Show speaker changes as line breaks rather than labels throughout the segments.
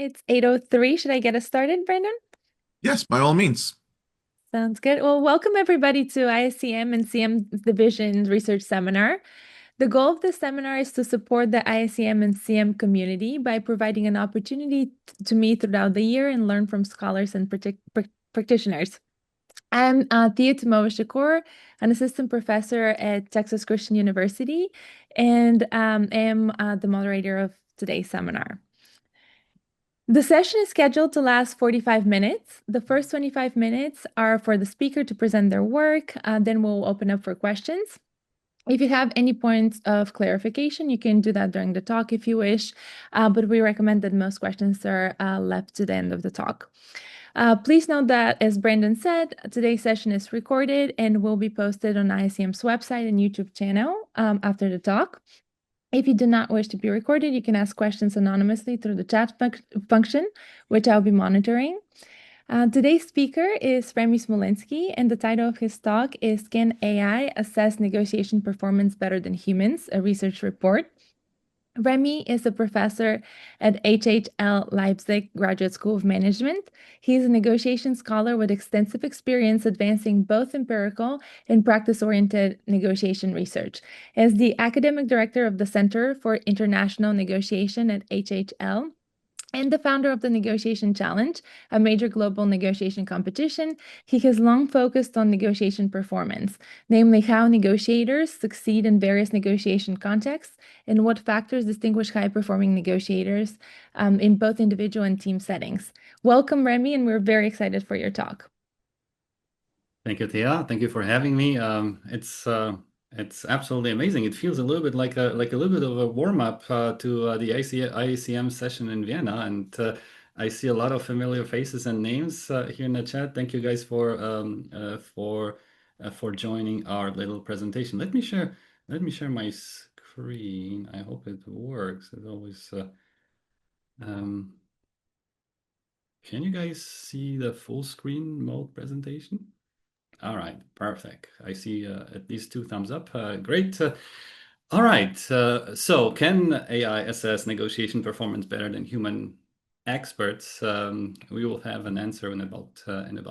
It's 8:03. Should I get us started, Brandon?
Yes, by all means.
Sounds good. Well, welcome everybody to ISCM and CM Division's research seminar. The goal of this seminar is to support the ISCM and CM community by providing an opportunity to meet throughout the year and learn from scholars and practitioners. I'm Tomova Shakur, an assistant professor at Texas Christian University, and am the moderator of today's seminar. The session is scheduled to last 45 minutes. The first 25 minutes are for the speaker to present their work. Then we'll open up for questions. If you have any points of clarification, you can do that during the talk if you wish, but we recommend that most questions are left to the end of the talk. Please note that, as Brandon said, today's session is recorded and will be posted on ICM's website and YouTube channel after the talk. If you do not wish to be recorded, you can ask questions anonymously through the chat function, which I'll be monitoring. Today's speaker is Remi Smolinski, and the title of his talk is Can AI Assess Negotiation Performance Better Than Humans? A Research Report. Remi is a professor at HHL Leipzig Graduate School of Management. He is a negotiation scholar with extensive experience advancing both empirical and practice-oriented negotiation research. As the academic director of the Center for International Negotiation at HHL, and the founder of the Negotiation Challenge, a major global negotiation competition, he has long focused on negotiation performance, namely how negotiators succeed in various negotiation contexts and what factors distinguish high-performing negotiators in both individual and team settings. Welcome, Remi, and we're very excited for your talk.
Thank you, Thea. Thank you for having me. It's absolutely amazing. It feels a little bit like a little bit of a warm up to the IACM session in Vienna, and I see a lot of familiar faces and names here in the chat. Thank you guys for joining our little presentation. Let me share my screen. I hope it works. As always, can you guys see the full screen mode presentation? All right, perfect. I see at least 2 thumbs up. Great. All right. So, can AI assess negotiation performance better than human experts? We will have an answer in about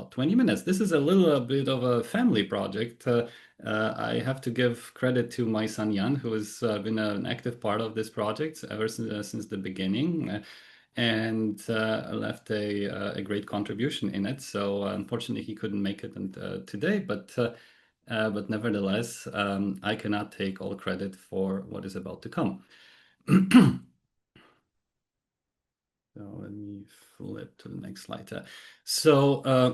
20 minutes. This is a little bit of a family project. I have to give credit to my son Jan, who has been an active part of this project ever since the beginning. And left a great contribution in it. So unfortunately, he couldn't make it today, but nevertheless, I cannot take all credit for what is about to come. So let me flip to the next slide.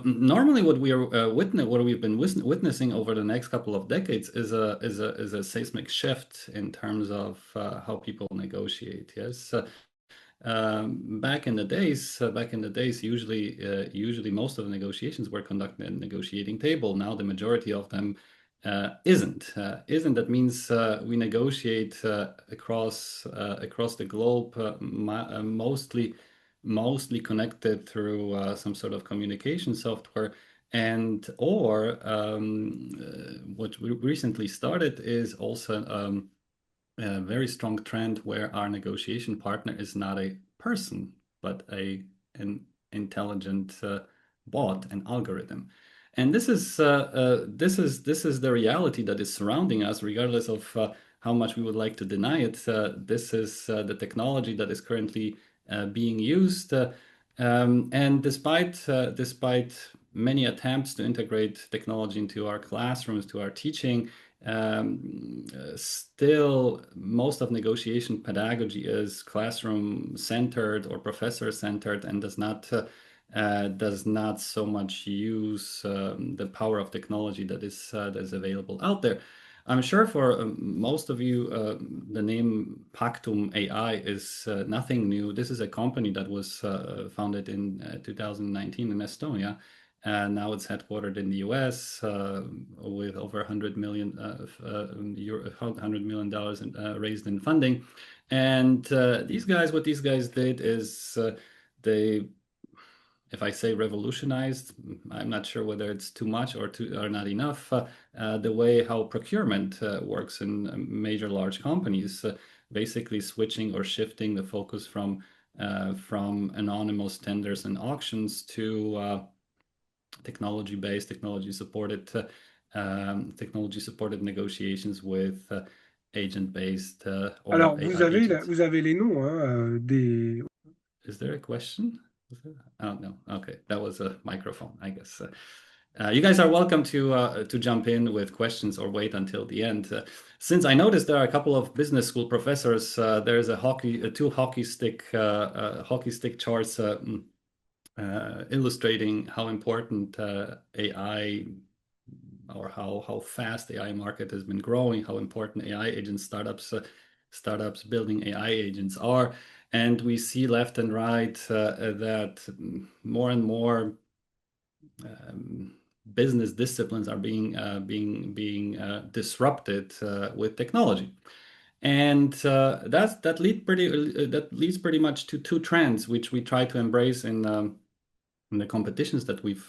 Normally, what we've been witnessing over the next couple of decades is a seismic shift in terms of how people negotiate. Yes. Back in the days, usually most of the negotiations were conducted at a negotiating table. Now the majority of them isn't. That means we negotiate across the globe, mostly connected through some sort of communication software. And or what we recently started is also a very strong trend where our negotiation partner is not a person, but an intelligent bot, an algorithm. And this is the reality that is surrounding us, regardless of how much we would like to deny it. This is the technology that is currently being used. And despite many attempts to integrate technology into our classrooms, to our teaching, still most of negotiation pedagogy is classroom centered or professor centered and does not so much use the power of technology that is available out there. I'm sure for most of you, the name Pactum AI is nothing new. This is a company that was founded in 2019 in Estonia. And now it's headquartered in the US with over $100 million raised in funding. And what these guys did is they, if I say revolutionized, I'm not sure whether it's too much or not enough, the way how procurement works in major large companies, basically switching or shifting the focus from from anonymous tenders and auctions to technology-supported negotiations with agent-based or
Alors,
AI agents.
vous avez les noms hein, des...
Is there a question? Oh, no. Okay, that was a microphone, I guess. You guys are welcome to jump in with questions or wait until the end. Since I noticed there are a couple of business school professors, there's two hockey stick charts illustrating how important AI or how fast AI market has been growing, how important AI agent startups building AI agents are. And we see left and right that more and more business disciplines are being disrupted with technology. And that leads pretty much to two trends, which we try to embrace in the competitions that we've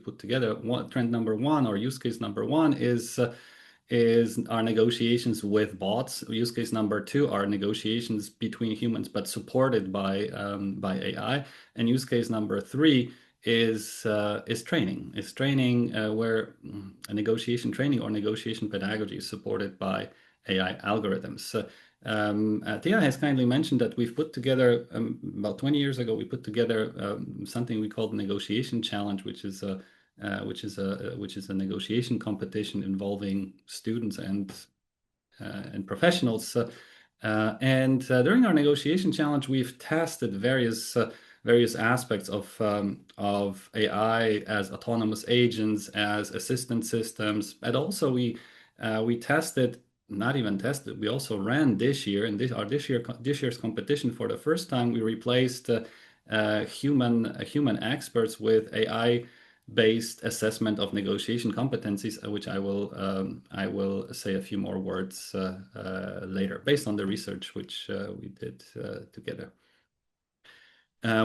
put together. Trend number one, or use case number one, is our negotiations with bots. Use case number two are negotiations between humans but supported by AI. And use case number three is training. Is training where a negotiation training or negotiation pedagogy is supported by AI algorithms. Tia has kindly mentioned that we've put together about 20 years ago. We put together something we called the Negotiation Challenge, which is a negotiation competition involving students and professionals. During our negotiation challenge, we've tested various aspects of AI as autonomous agents, as assistant systems, and also we tested. Not even tested. We also ran this year, in this year's competition. For the first time, we replaced human experts with AI-based assessment of negotiation competencies, which I will say a few more words later, based on the research which we did together.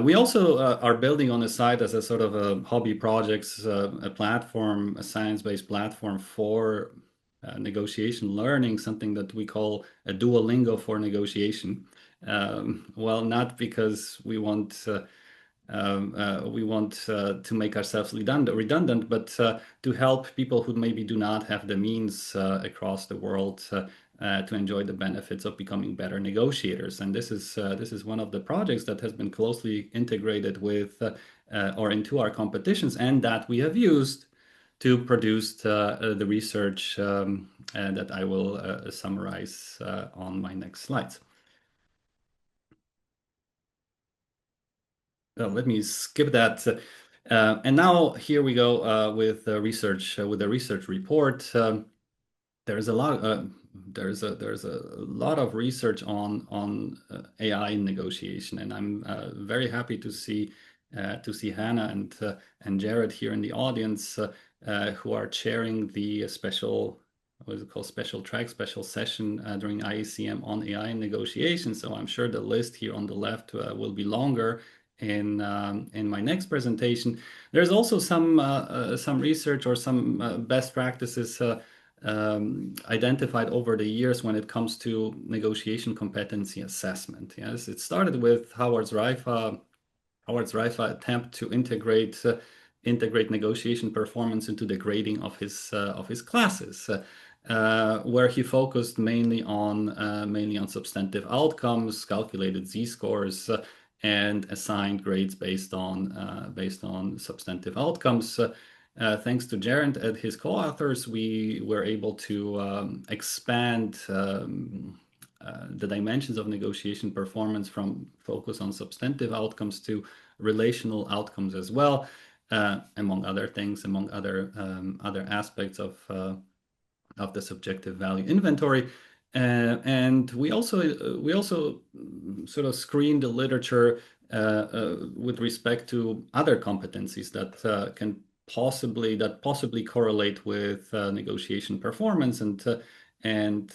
We also are building on the side as a sort of a hobby projects, a platform, a science-based platform for negotiation learning, something that we call a Duolingo for negotiation. Well, not because we want to make ourselves redundant, but to help people who maybe do not have the means across the world to enjoy the benefits of becoming better negotiators. And this is one of the projects that has been closely integrated with or into our competitions, and that we have used to produce the research that I will summarize on my next slides. Let me skip that. And now here we go with the research report. There's a lot of research on AI in negotiation, and I'm very happy to see Hannah and Jared here in the audience who are chairing the special session during IACM on AI and negotiation. So I'm sure the list here on the left will be longer in my next presentation. There's also some research or some best practices identified over the years when it comes to negotiation competency assessment. Yes, it started with Howard's Raifa attempt to integrate negotiation performance into the grading of his classes, where he focused mainly on substantive outcomes, calculated z-scores, and assigned grades based on substantive outcomes. Thanks to Jared and his co-authors, we were able to expand the dimensions of negotiation performance from focus on substantive outcomes to relational outcomes as well, among other things, among other aspects of the subjective value inventory. And we also sort of screened the literature with respect to other competencies that can possibly correlate with negotiation performance, and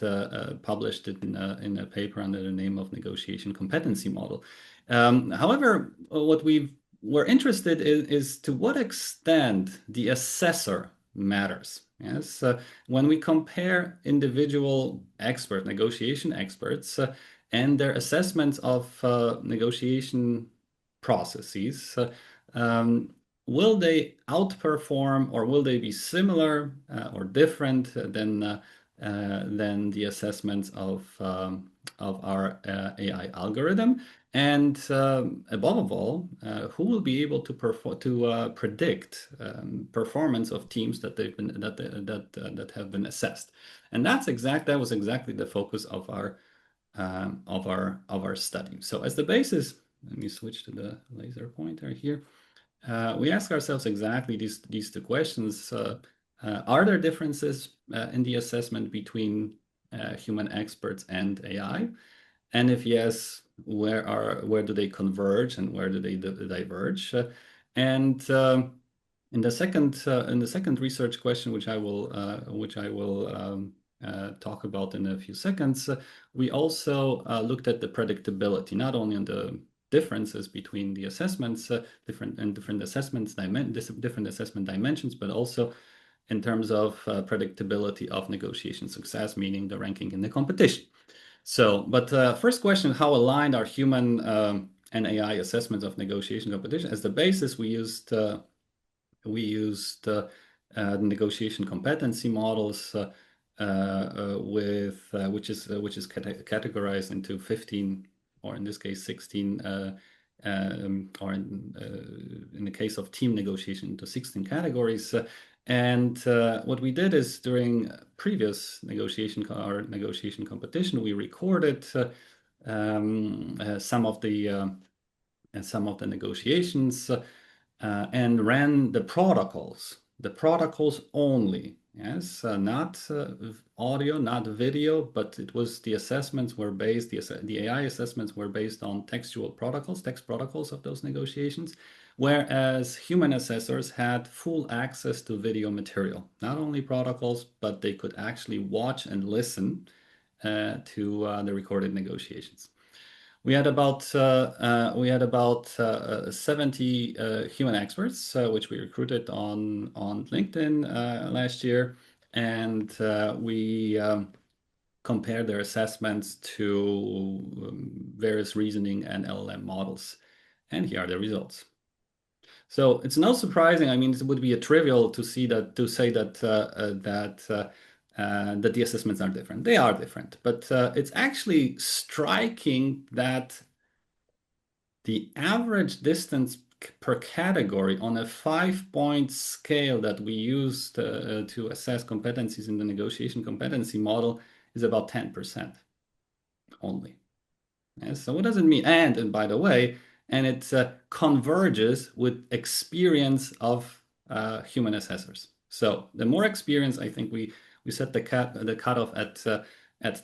published it in a paper under the name of Negotiation Competency Model. However, what we were interested in is to what extent the assessor matters. Yes, when we compare individual negotiation experts, and their assessments of negotiation processes, will they outperform or will they be similar or different than the assessments of our AI algorithm? And above all, who will be able to predict performance of teams that that have been assessed? And that was exactly the focus of our study. So as the basis, let me switch to the laser pointer here. We ask ourselves exactly these two questions. Are there differences in the assessment between human experts and AI? And if yes, where do they converge and where do they diverge? And in the second research question, which I will talk about in a few seconds, we also looked at the predictability, not only on the differences between the assessments, different assessment dimensions, but also in terms of predictability of negotiation success, meaning the ranking in the competition. So, but first question, how aligned are human and AI assessments of negotiation competition? As the basis, we used negotiation competency models which is categorized into 15, or in this case 16, or in the case of team negotiation, into 16 categories. And what we did is during previous negotiation competition, we recorded some of the negotiations and ran the protocols only. Yes, not audio, not video, but it was the assessments were based, the AI assessments were based on text protocols of those negotiations, whereas human assessors had full access to video material, not only protocols, but they could actually watch and listen to the recorded negotiations. We had about 70 human experts, which we recruited on LinkedIn last year, and we compared their assessments to various reasoning and LLM models. And here are the results. So it's not surprising. I mean, it would be a trivial to say that the assessments are different. They are different, but it's actually striking that the average distance per category on a 5-point scale that we used to assess competencies in the negotiation competency model is about 10% only. Yes, so what does it mean? And by the way, and it converges with experience of human assessors. So the more experience, I think we set the cutoff at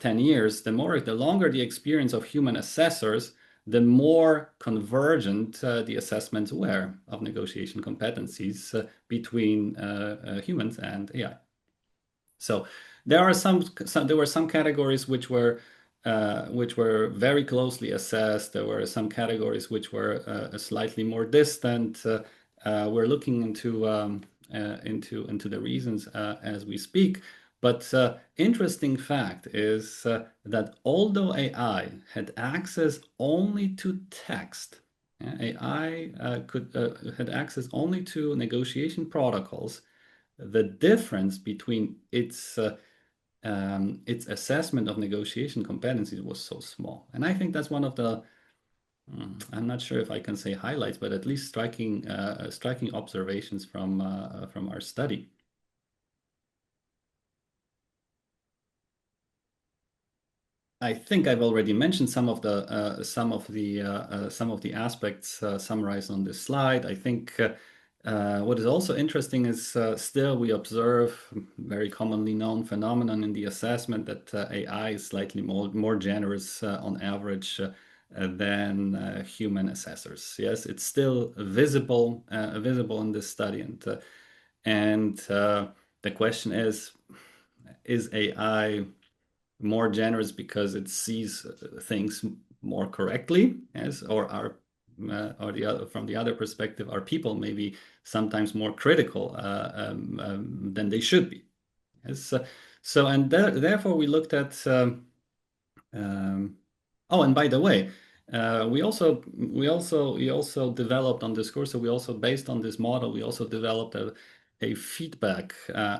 10 years. The longer the experience of human assessors, the more convergent the assessments were of negotiation competencies between humans and AI. So there were some categories which were very closely assessed. There were some categories which were slightly more distant. We're looking into the reasons as we speak. But interesting fact is that although AI had access only to text, AI had access only to negotiation protocols, the difference between its assessment of negotiation competencies was so small. And I think that's one of the, I'm not sure if I can say highlights, but at least striking observations from our study. I think I've already mentioned some of the aspects summarized on this slide. I think what is also interesting is still we observe very commonly known phenomenon in the assessment that AI is slightly more generous on average than human assessors. Yes, it's still visible in this study, and the question is AI more generous because it sees things more correctly, yes, or from the other perspective, are people maybe sometimes more critical than they should be? Yes, so and therefore we looked at Oh, and by the way, we also developed on this course. So we also, based on this model, we also developed a feedback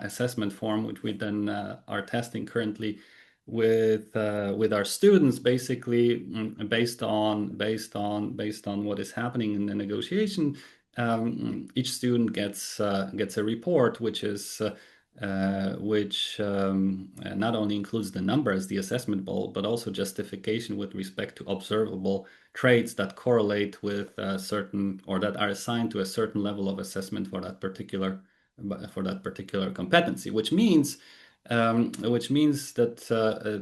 assessment form, which we then are testing currently with our students, basically based on what is happening in the negotiation. Each student gets a report, which not only includes the numbers, the assessment goal, but also justification with respect to observable traits that correlate with certain, or that are assigned to a certain level of assessment for that particular competency, which means that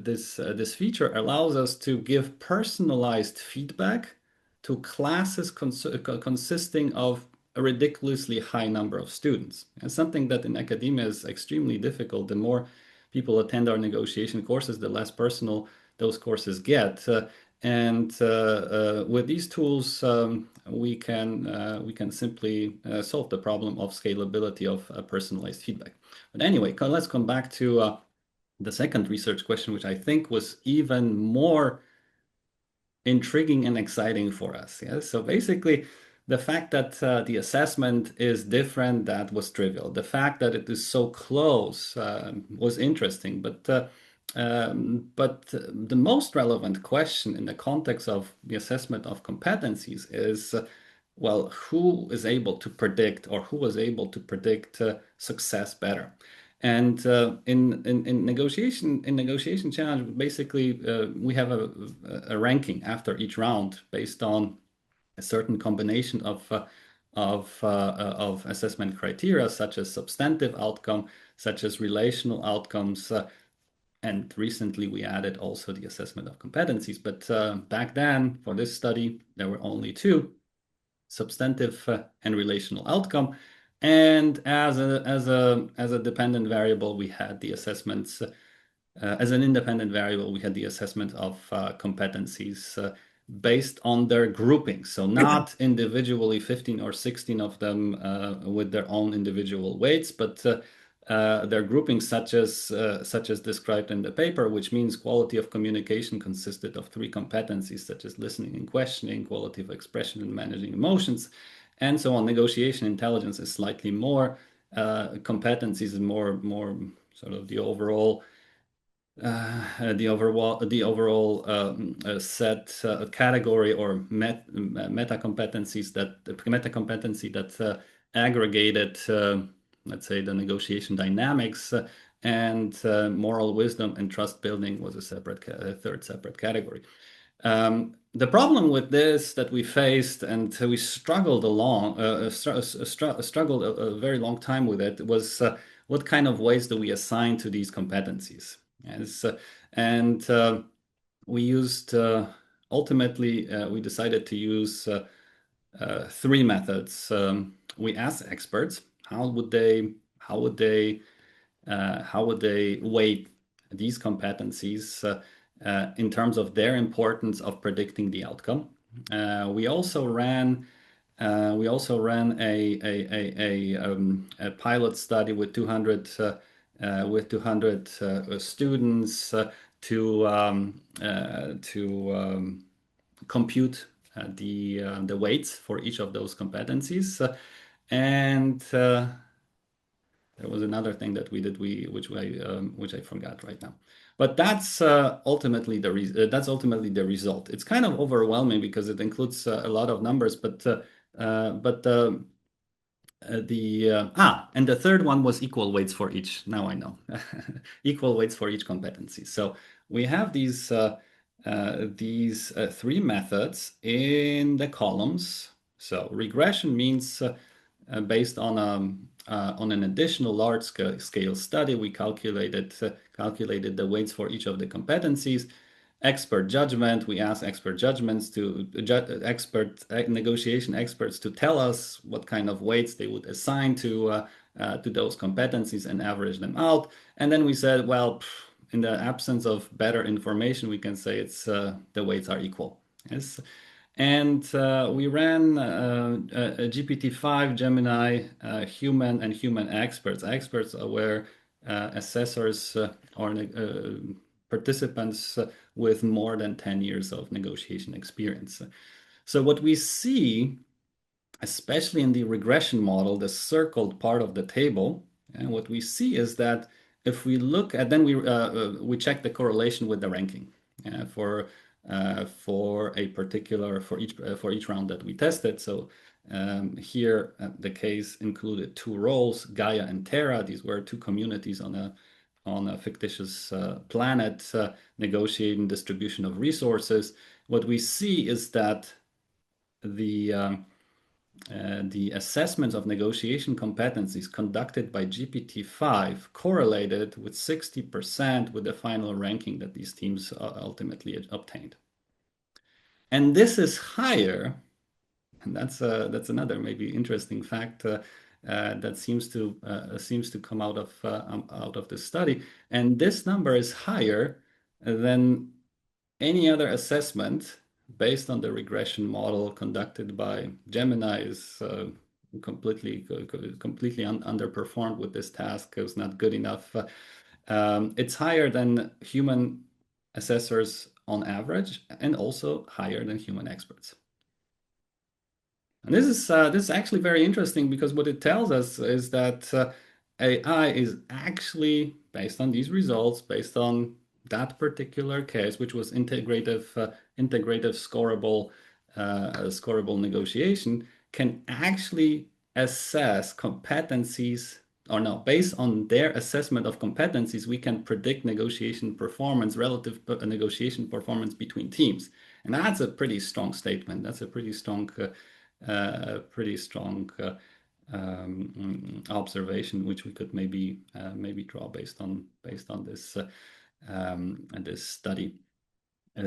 this feature allows us to give personalized feedback to classes consisting of a ridiculously high number of students. And something that in academia is extremely difficult. The more people attend our negotiation courses, the less personal those courses get. With these tools, we can simply solve the problem of scalability of personalized feedback. But anyway, let's come back to the second research question, which I think was even more intriguing and exciting for us. Yeah? So basically, the fact that the assessment is different, that was trivial. The fact that it is so close was interesting, but the most relevant question in the context of the assessment of competencies is, well, who is able to predict, or who was able to predict success better? And in negotiation challenge, basically we have a ranking after each round based on a certain combination of assessment criteria, such as substantive outcome, such as relational outcomes, and recently we added also the assessment of competencies. But back then, for this study, there were only two: substantive and relational outcome. And as a dependent variable, we had the assessments. As an independent variable, we had the assessment of competencies based on their grouping. So not individually 15 or 16 of them with their own individual weights, but their grouping such as described in the paper, which means quality of communication consisted of three competencies, such as listening and questioning, quality of expression and managing emotions, and so on. Negotiation intelligence is slightly more. Competencies is more sort of the overall set category or meta competency that aggregated, let's say, the negotiation dynamics, and moral wisdom and trust building was a third separate category. The problem with this that we faced, and we struggled struggled a very long time with it, was what kind of weights do we assign to these competencies? We used ultimately we decided to use three methods. We asked experts how would they weight these competencies in terms of their importance of predicting the outcome. We also ran a pilot study with 200 students to compute the weights for each of those competencies, and there was another thing that we did, which I forgot right now. But that's ultimately the result. It's kind of overwhelming because it includes a lot of numbers, and the third one was equal weights for each. Now I know. Equal weights for each competency. So we have these three methods in the columns. So regression means based on an additional large scale study, we calculated the weights for each of the competencies. Expert judgment, we ask expert judgments to negotiation experts to tell us what kind of weights they would assign to those competencies and average them out. And then we said, well, in the absence of better information, we can say it's the weights are equal. Yes. And we ran a GPT-5, Gemini, human and human experts. Experts are where assessors or participants with more than 10 years of negotiation experience. So what we see, especially in the regression model, the circled part of the table, and what we see is that if we look at, then we check the correlation with the ranking for a particular, for each round that we tested. So here the case included two roles, Gaia and Terra. These were two communities on a fictitious planet negotiating distribution of resources. What we see is that the assessment of negotiation competencies conducted by GPT-5 correlated with 60% with the final ranking that these teams ultimately obtained. And this is higher, and that's another maybe interesting fact that seems to come out of this study. And this number is higher than any other assessment based on the regression model conducted by Gemini is completely underperformed with this task. It was not good enough. It's higher than human assessors on average, and also higher than human experts. And this is actually very interesting, because what it tells us is that AI is actually, based on these results, based on that particular case, which was integrative scoreable negotiation, can actually assess competencies, or no, based on their assessment of competencies, we can predict negotiation performance, relative negotiation performance between teams. And that's a pretty strong statement. That's a pretty strong observation, which we could maybe draw based on this this study.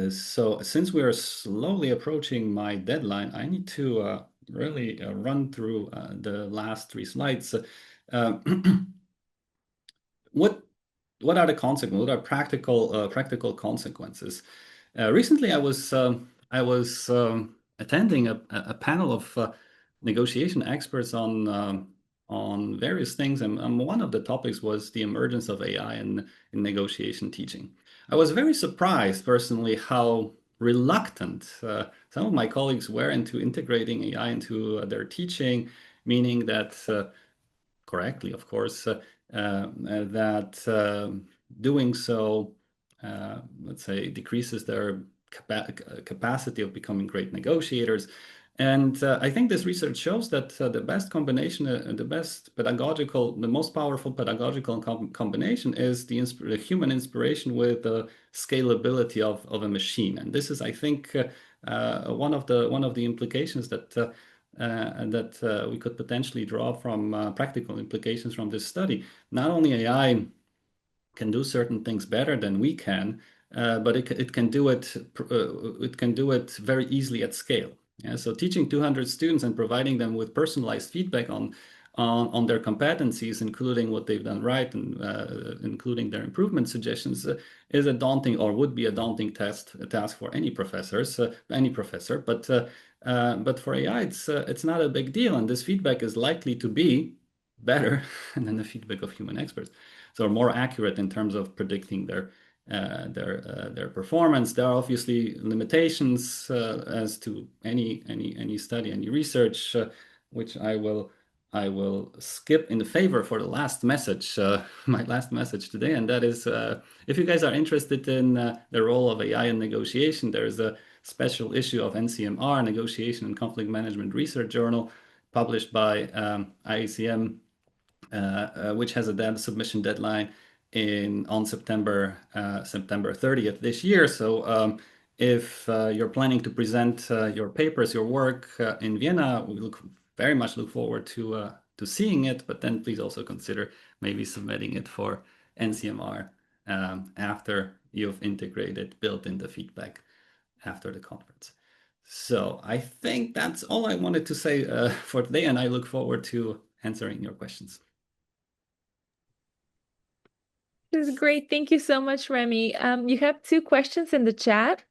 So since we are slowly approaching my deadline, I need to really run through the last 3 slides. What are the consequences? What are practical consequences? Recently, I was attending a panel of negotiation experts on various things, and one of the topics was the emergence of AI in negotiation teaching. I was very surprised personally how reluctant some of my colleagues were into integrating AI into their teaching, meaning that correctly, of course, that doing so, let's say, decreases their capacity of becoming great negotiators. And I think this research shows that the best combination, the most powerful pedagogical combination is the human inspiration with the scalability of a machine. And this is, I think, one of the implications that we could potentially draw from practical implications from this study. Not only AI can do certain things better than we can, but it can do it very easily at scale. Yeah, so teaching 200 students and providing them with personalized feedback on their competencies, including what they've done right and including their improvement suggestions, is a daunting, or would be a daunting task for any professor. But for AI, it's not a big deal, and this feedback is likely to be better than the feedback of human experts, so more accurate in terms of predicting their performance. There are obviously limitations as to any study, any research, which I will skip in the favor for the last message, my last message today, and that is, if you guys are interested in the role of AI in negotiation, there is a special issue of NCMR, Negotiation and Conflict Management Research Journal, published by IACM, which has a submission deadline on September 30th this year. So if you're planning to present your papers, your work in Vienna, we very much look forward to seeing it. But then please also consider maybe submitting it for NCMR after you've built in the feedback after the conference. So I think that's all I wanted to say for today, and I look forward to answering your questions.
This is great. Thank you so much, Remi. You have 2 questions in the chat.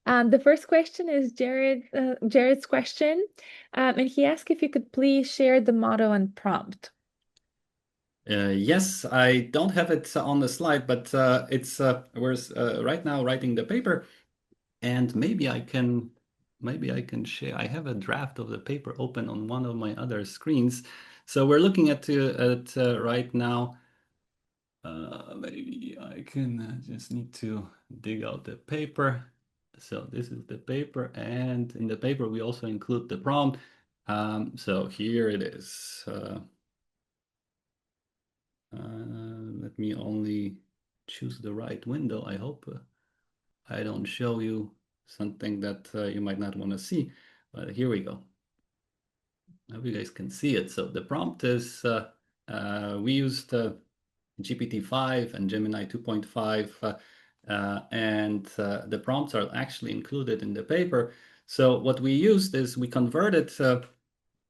The first question is Jared's question, and he asked if you could please share the motto and prompt.
Yes, I don't have it on the slide, but we're right now writing the paper, and maybe I can share. I have a draft of the paper open on one of my other screens. So we're looking at it right now. Maybe I can just need to dig out the paper. So this is the paper, and in the paper we also include the prompt. So here it is. Let me only choose the right window. I hope I don't show you something that you might not want to see, but here we go. I hope you guys can see it. So the prompt is, we used GPT-5 and Gemini 2.5, and the prompts are actually included in the paper. So what we used is we converted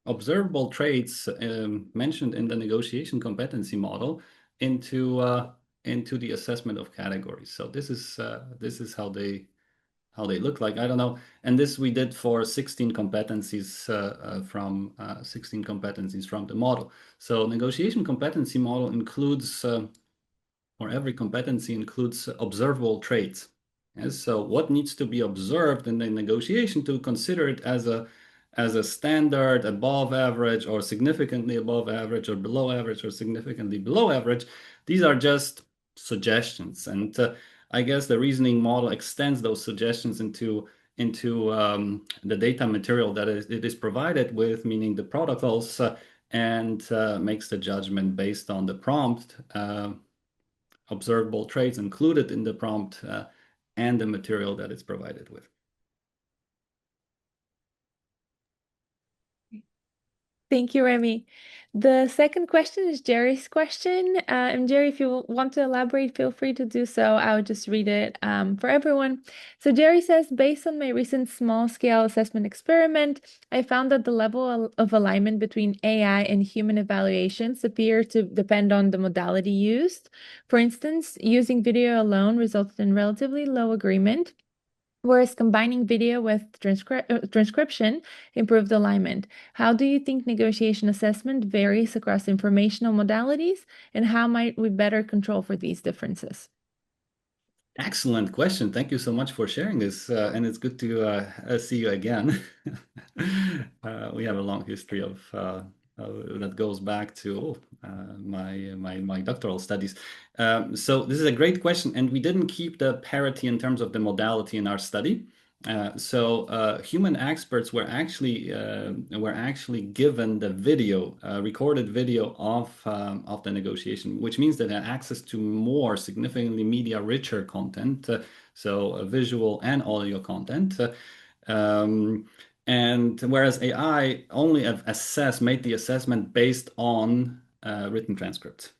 observable traits mentioned in the negotiation competency model into the assessment of categories. So this is how they look like. I don't know. And this we did for 16 competencies from 16 competencies from the model. So negotiation competency model includes, or every competency includes observable traits. Yes, so what needs to be observed in the negotiation to consider it as a standard, above average, or significantly above average, or below average, or significantly below average. These are just suggestions, and I guess the reasoning model extends those suggestions into the data material that it is provided with, meaning the protocols, and makes the judgment based on the prompt, observable traits included in the prompt, and the material that it's provided with.
Thank you, Remi. The second question is Jerry's question. And Jerry, if you want to elaborate, feel free to do so. I would just read it for everyone. So Jerry says, based on my recent small-scale assessment experiment, I found that the level of alignment between AI and human evaluations appear to depend on the modality used. For instance, using video alone resulted in relatively low agreement, whereas combining video with transcription improved alignment. How do you think negotiation assessment varies across informational modalities, and how might we better control for these differences?
Excellent question. Thank you so much for sharing this, and it's good to see you again. We have a long history of that goes back to my doctoral studies. So this is a great question, and we didn't keep the parity in terms of the modality in our study. So human experts were actually given the video, recorded video of the negotiation, which means that they had access to more significantly media richer content, so visual and audio content. And whereas AI only made the assessment based on written transcripts.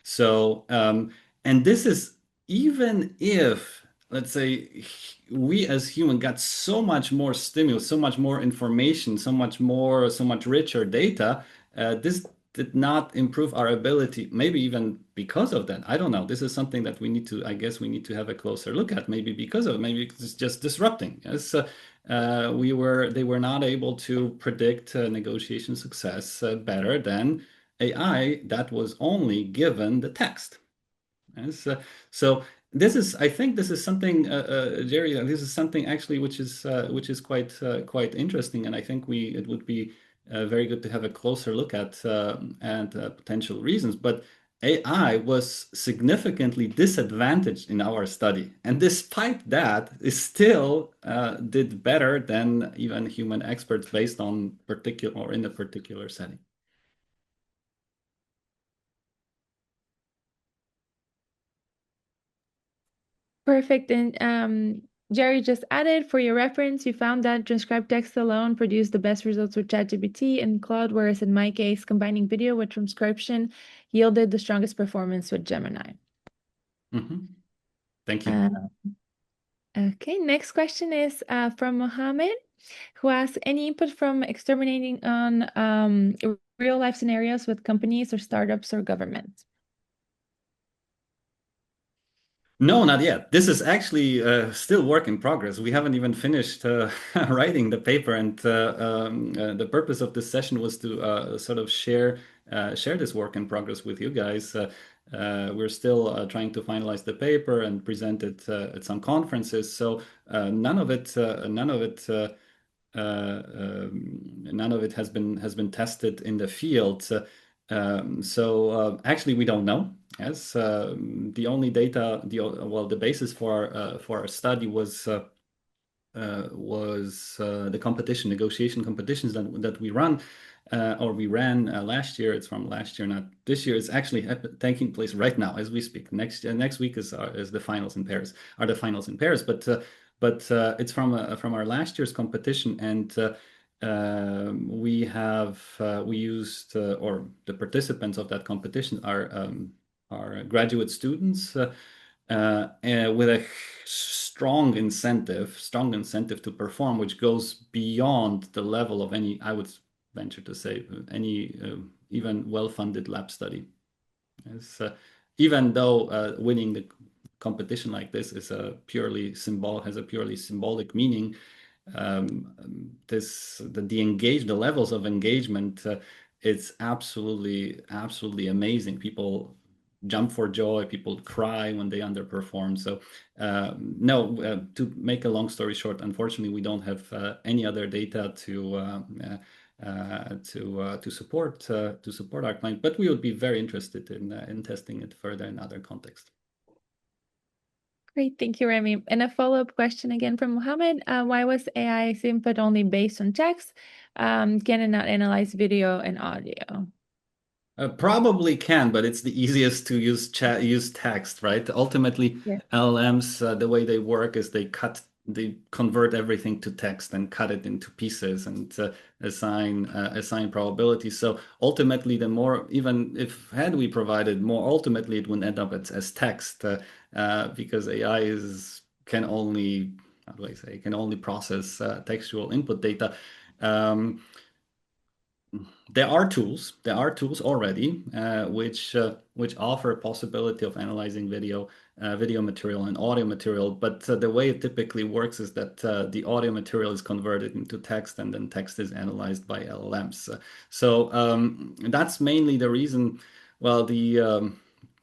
So, and this is even if, let's say, we as human got so much more stimulus, so much more information, so much richer data, this did not improve our ability, maybe even because of that. I don't know. This is something that I guess we need to have a closer look at, maybe because of it, maybe it's just disrupting. Yes, they were not able to predict negotiation success better than AI that was only given the text. Yes, so I think this is something, Jerry, this is something actually which is quite interesting, and I think it would be very good to have a closer look at and potential reasons. But AI was significantly disadvantaged in our study, and despite that, it still did better than even human experts based on particular or in a particular setting.
Perfect. And Jerry just added, for your reference, you found that transcribed text alone produced the best results with ChatGPT and Claude, whereas in my case, combining video with transcription yielded the strongest performance with Gemini.
Thank you.
Okay, next question is from Mohammed, who asks, any input from exterminating on real life scenarios with companies or startups or governments?
No, not yet. This is actually still work in progress. We haven't even finished writing the paper, and the purpose of this session was to sort of share share this work in progress with you guys. We're still trying to finalize the paper and present it at some conferences. So none of it has been tested in the field. Actually, we don't know. Yes, the only data, the basis for our study was the negotiation competitions that we run or we ran last year. It's from last year, not this year. It's actually taking place right now as we speak. Next week is the finals in Paris. But it's from our last year's competition, and we used or the participants of that competition are graduate students with a strong incentive to perform, which goes beyond the level of any, I would venture to say, any even well-funded lab study. Even though winning the competition like this is has a purely symbolic meaning, the levels of engagement, it's absolutely amazing. People jump for joy, people cry when they underperform. So no, to make a long story short, unfortunately, we don't have any other data to support our claim, but we would be very interested in testing it further in other contexts.
Great, thank you, Remi. And a follow-up question again from Mohammed. Why was AI's input only based on text? Can it not analyze video and audio?
Probably can, but it's the easiest to use text, right? Ultimately,
Yeah.
LLMs, the way they work is they convert everything to text and cut it into pieces and assign probabilities. So ultimately, even if had we provided more, ultimately it would end up as text because AI can only, how do I say, can only process textual input data. There are tools already which offer a possibility of analyzing video material and audio material, but the way it typically works is that the audio material is converted into text and then text is analyzed by LLMs. So that's mainly the reason. Well, the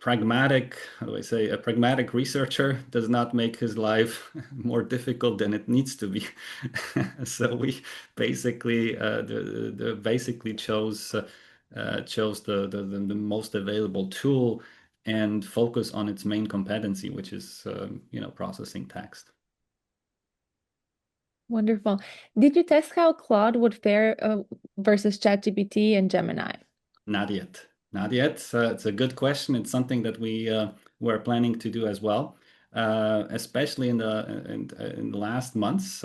a pragmatic researcher does not make his life more difficult than it needs to be. So we basically chose the most available tool and focus on its main competency, which is processing text.
Wonderful. Did you test how Claude would fare versus ChatGPT and Gemini?
Not yet. It's a good question. It's something that we were planning to do as well, especially in the last months.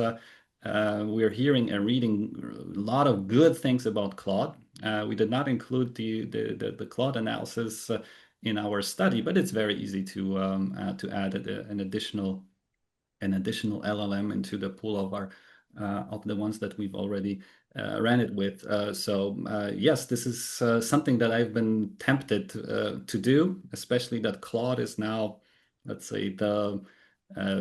We're hearing and reading a lot of good things about Claude. We did not include the Claude analysis in our study, but it's very easy to add an additional LLM into the pool of the ones that we've already ran it with. Yes, this is something that I've been tempted to do, especially that Claude is now, let's say, the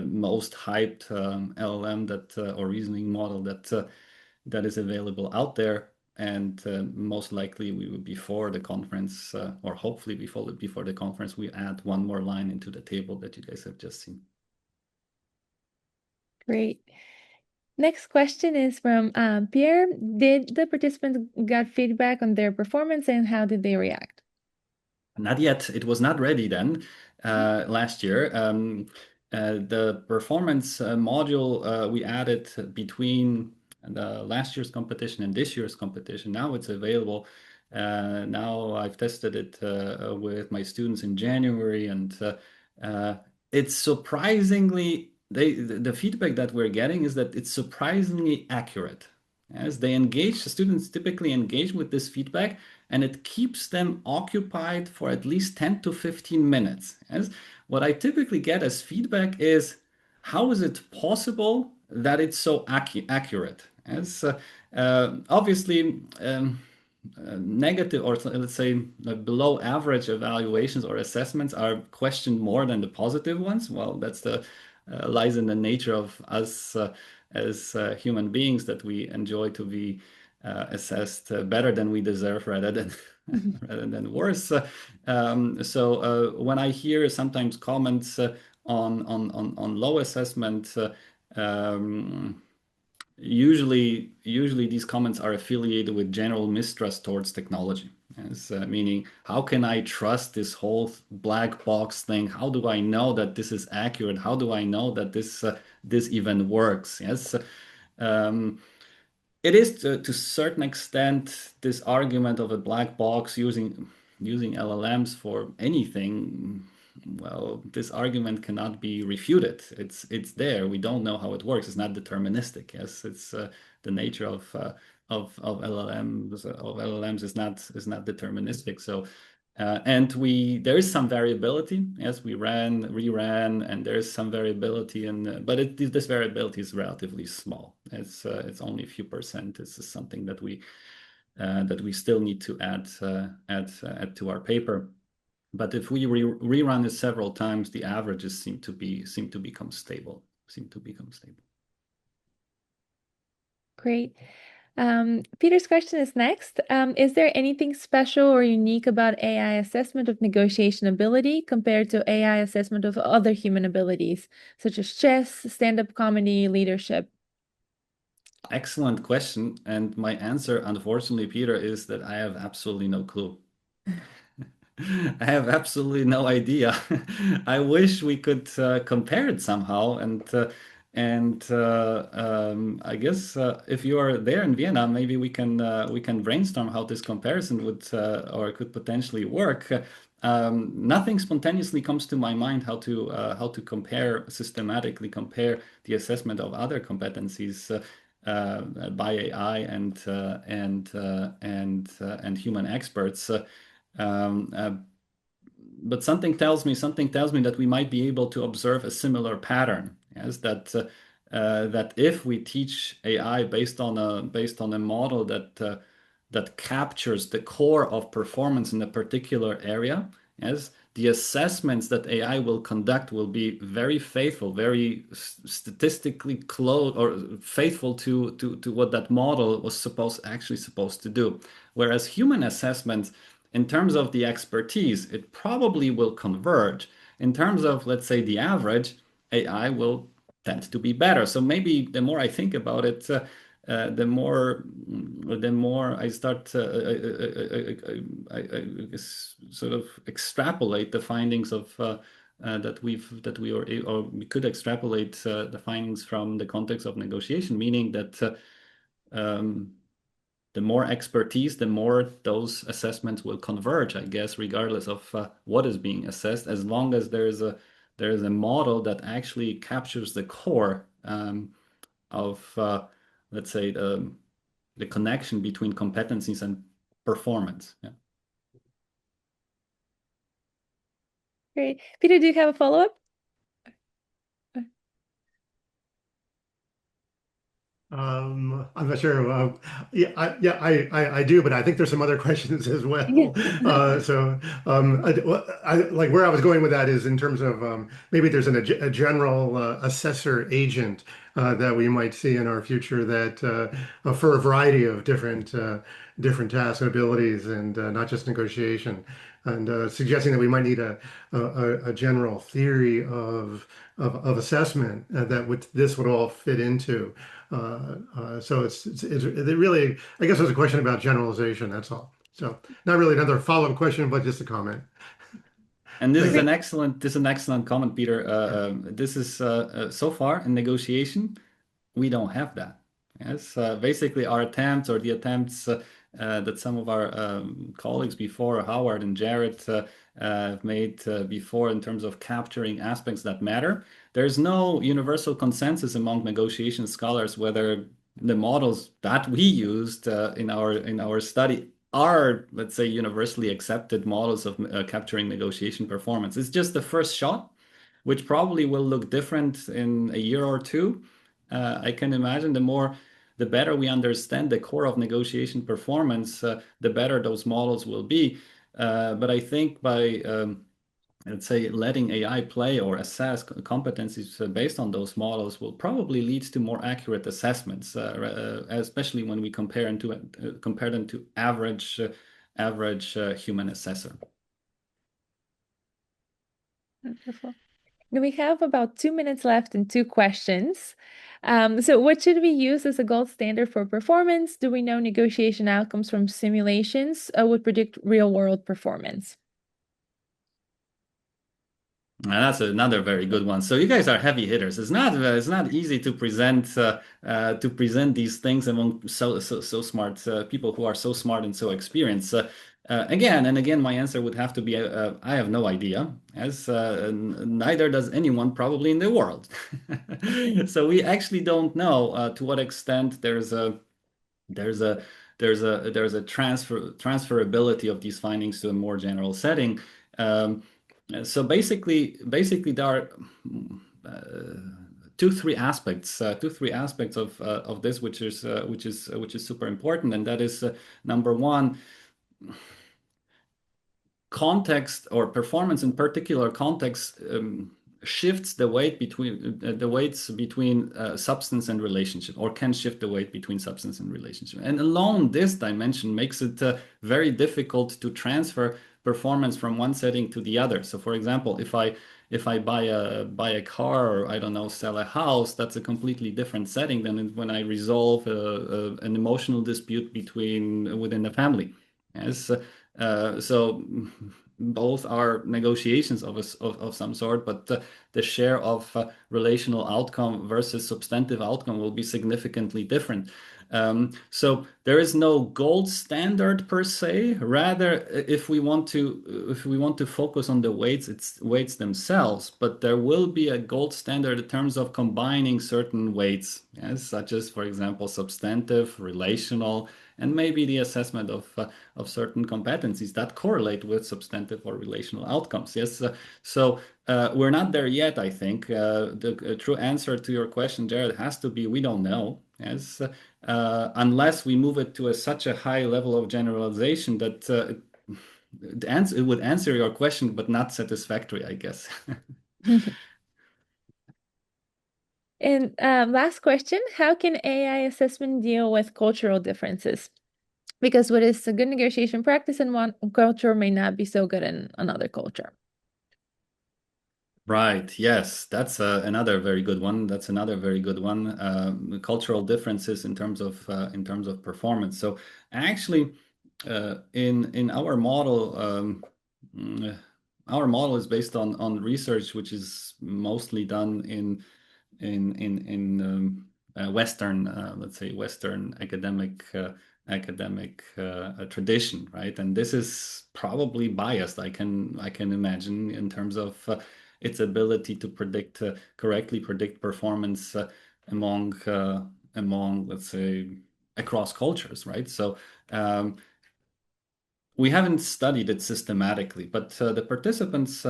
most hyped LLM or reasoning model that is available out there. And most likely before the conference, or hopefully before the conference, we add one more line into the table that you guys have just seen.
Great. Next question is from Pierre. Did the participants get feedback on their performance and how did they react?
Not yet. It was not ready then last year. The performance module we added between the last year's competition and this year's competition. Now it's available. Now I've tested it with my students in January, and it's surprisingly, the feedback that we're getting is that it's surprisingly accurate. As students typically engage with this feedback, and it keeps them occupied for at least 10 to 15 minutes. As what I typically get as feedback is, how is it possible that it's so accurate? As obviously, negative, or let's say below average evaluations or assessments are questioned more than the positive ones. Well, that's lies in the nature of us as human beings, that we enjoy to be assessed better than we deserve rather than rather than worse. So when I hear sometimes comments on low assessment, um, usually these comments are affiliated with general mistrust towards technology. As, meaning, how can I trust this whole black box thing? How do I know that this is accurate? How do I know that this even works? Yes. Um, it is to a certain extent this argument of a black box using LLMs for anything. Well, this argument cannot be refuted. It's there. We don't know how it works. It's not deterministic. Yes, it's the nature of LLMs is not deterministic. So and there is some variability. Yes, we reran, and there is some variability, but this variability is relatively small. It's only a few percent. This is something that we still need to add to our paper. But if we rerun it several times, the averages seem to become stable.
Great. Peter's question is next. Is there anything special or unique about AI assessment of negotiation ability compared to AI assessment of other human abilities, such as chess, stand-up comedy, leadership?
Excellent question. And my answer, unfortunately, Peter, is that I have absolutely no clue. I have absolutely no idea. I wish we could compare it somehow, and I guess if you are there in Vienna, maybe we can brainstorm how this comparison would or could potentially work. Nothing spontaneously comes to my mind how to systematically compare the assessment of other competencies by AI and human experts. But something tells me that we might be able to observe a similar pattern. Yes, that if we teach AI based on a model that captures the core of performance in a particular area, yes, the assessments that AI will conduct will be very faithful, very statistically close or faithful to what that model was actually supposed to do. Whereas human assessments, in terms of the expertise, it probably will converge. In terms of, let's say, the average, AI will tend to be better. So maybe the more I think about it, the more I start I sort of extrapolate the findings of that we could extrapolate the findings from the context of negotiation, meaning that the more expertise, the more those assessments will converge, I guess, regardless of what is being assessed, as long as there's a model that actually captures the core of, let's say, the connection between competencies and performance. Yeah.
Great. Peter, do you have a follow-up?
I'm not sure. I do, but I think there's some other questions as well. So, like where I was going with that is in terms of maybe there's a general assessor agent that we might see in our future that for a variety of different tasks and abilities, and not just negotiation, and suggesting that we might need a general theory of assessment that this would all fit into. So it really, I guess, it's a question about generalization. That's all. So not really another follow-up question, but just a comment.
And this is
Great.
an excellent comment, Peter. This is so far in negotiation, we don't have that. Yes, basically our attempts or the attempts that some of our colleagues before, Howard and Jared, have made before in terms of capturing aspects that matter. There's no universal consensus among negotiation scholars whether the models that we used in our study are, let's say, universally accepted models of capturing negotiation performance. It's just the first shot, which probably will look different in a year or two. I can imagine the better we understand the core of negotiation performance, the better those models will be. But I think let's say, letting AI play or assess competencies based on those models will probably lead to more accurate assessments, especially when we compare them to average human assessor.
Wonderful. We have about 2 minutes left and 2 questions. So what should we use as a gold standard for performance? Do we know negotiation outcomes from simulations would predict real world performance?
And that's another very good one. So you guys are heavy hitters. It's not easy to present these things among so smart people who are so smart and so experienced. Again and again, my answer would have to be I have no idea, as neither does anyone probably in the world. So we actually don't know to what extent there's a transferability of these findings to a more general setting. So basically, there are three aspects of this, which is super important, and that is number one, context or performance in particular context shifts the weights between substance and relationship, or can shift the weight between substance and relationship. And alone this dimension makes it very difficult to transfer performance from one setting to the other. So for example, if I buy a car, or I don't know, sell a house, that's a completely different setting than when I resolve an emotional dispute within a family. Yes. So both are negotiations of some sort, but the share of relational outcome versus substantive outcome will be significantly different. So there is no gold standard per se. Rather, if we want to focus on the weights themselves, but there will be a gold standard in terms of combining certain weights, yes, such as, for example, substantive, relational, and maybe the assessment of certain competencies that correlate with substantive or relational outcomes. Yes, so we're not there yet. I think the true answer to your question, Jared, has to be we don't know. Yes, unless we move it to such a high level of generalization that it would answer your question, but not satisfactory, I guess.
And last question, how can AI assessment deal with cultural differences? Because what is a good negotiation practice in one culture may not be so good in another culture.
Right. Yes, that's another very good one. Cultural differences in terms of performance. So actually, in our model, our model is based on research which is mostly done in Western, let's say Western academic tradition, right? And this is probably biased. I can imagine in terms of its ability to correctly predict performance among let's say across cultures, right? So we haven't studied it systematically, but the participants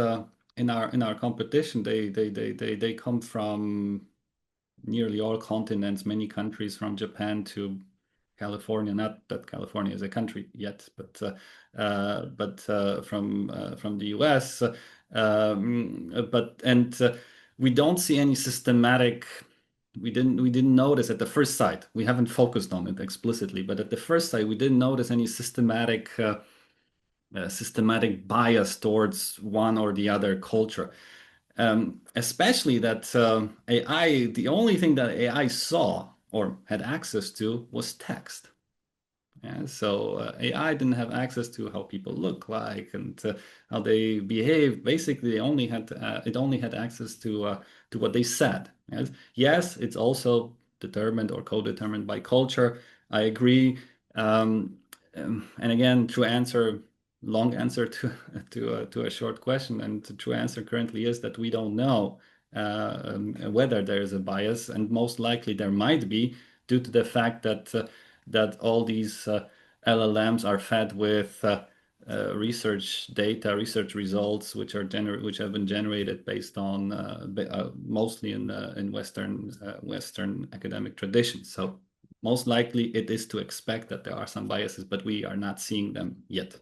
in our competition, they come from nearly all continents, many countries, from Japan to California. Not that California is a country yet, but from the US. We don't see any systematic. We didn't notice at the first sight. We haven't focused on it explicitly, but at the first sight, we didn't notice any systematic bias towards one or the other culture. Especially that AI, the only thing that AI saw or had access to was text. Yeah, so AI didn't have access to how people look like and how they behave. Basically, it only had access to what they said. Yes, yes, it's also determined or co-determined by culture. I agree. And again, long answer to a short question, and the true answer currently is that we don't know whether there is a bias, and most likely there might be, due to the fact that all these LLMs are fed with research data, research results, which have been generated based on mostly in Western academic traditions. So most likely it is to expect that there are some biases, but we are not seeing them yet.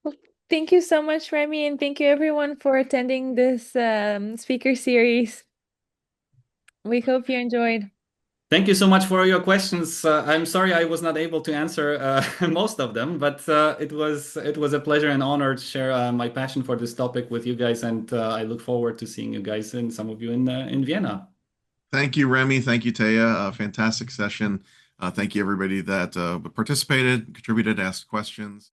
Well, thank you so much, Remi, and thank you everyone for attending this speaker series. We hope you enjoyed.
Thank you so much for your questions. I'm sorry I was not able to answer most of them, but it was a pleasure and honor to share my passion for this topic with you guys, and I look forward to seeing you guys and some of you in Vienna.
Thank you, Remi. Thank you, Taya. Fantastic session. Thank you, everybody that participated, contributed, asked questions.